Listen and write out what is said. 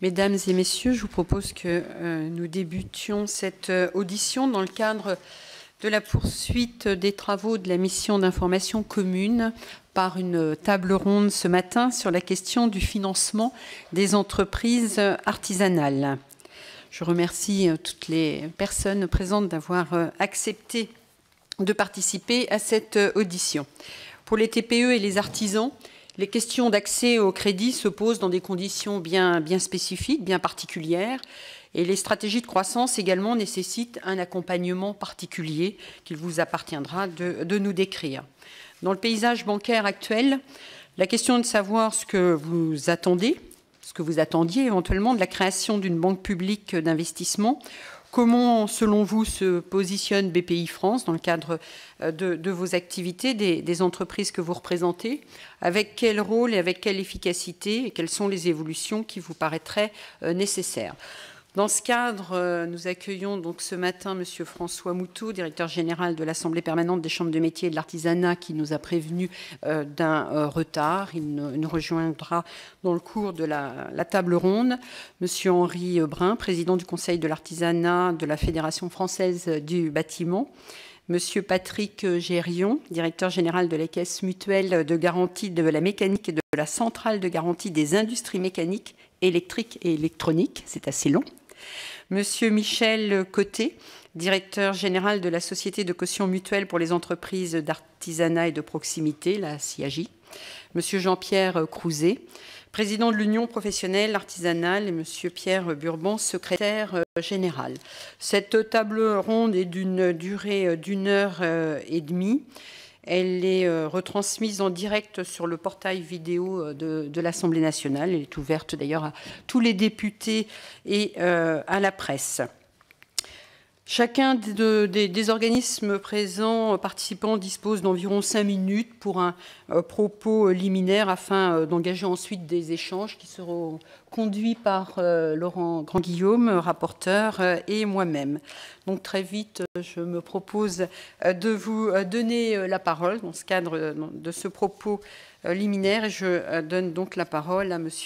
Mesdames et messieurs, je vous propose que nous débutions cette audition dans le cadre de la poursuite des travaux de la mission d'information commune par une table ronde ce matin sur la question du financement des entreprises artisanales. Je remercie toutes les personnes présentes d'avoir accepté de participer à cette audition. Pour les TPE et les artisans, les questions d'accès au crédit se posent dans des conditions bien spécifiques, bien particulières, et les stratégies de croissance également nécessitent un accompagnement particulier qu'il vous appartiendra de nous décrire. Dans le paysage bancaire actuel, la question est de savoir ce que vous attendez, ce que vous attendiez éventuellement de la création d'une banque publique d'investissement. Comment, selon vous, se positionne BPI France dans le cadre de vos activités, des entreprises que vous représentez? Avec quel rôle et avec quelle efficacité? Et quelles sont les évolutions qui vous paraîtraient nécessaires? Dans ce cadre, nous accueillons donc ce matin M. François Moutot, directeur général de l'Assemblée permanente des chambres de métiers et de l'artisanat, qui nous a prévenu d'un retard. Il nous rejoindra dans le cours de la table ronde. M. Henri Brun, président du Conseil de l'artisanat de la Fédération française du bâtiment. M. Patrick Gérion, directeur général de la Caisse mutuelle de garantie de la mécanique et de la centrale de garantie des industries mécaniques, électriques et électroniques. C'est assez long. Monsieur Michel Côté, directeur général de la Société de caution mutuelle pour les entreprises d'artisanat et de proximité, la CIAJ. Monsieur Jean-Pierre Crouzet, président de l'Union professionnelle artisanale, et monsieur Pierre Burban, secrétaire général. Cette table ronde est d'une durée d'1h30. Elle est retransmise en direct sur le portail vidéo de l'Assemblée nationale. Elle est ouverte d'ailleurs à tous les députés et à la presse. Chacun des organismes présents, participants, dispose d'environ 5 minutes pour un propos liminaire afin d'engager ensuite des échanges qui seront conduits par Laurent Grand-Guillaume, rapporteur, et moi-même. Donc très vite, je me propose de vous donner la parole dans ce cadre de ce propos liminaire. Et je donne donc la parole à monsieur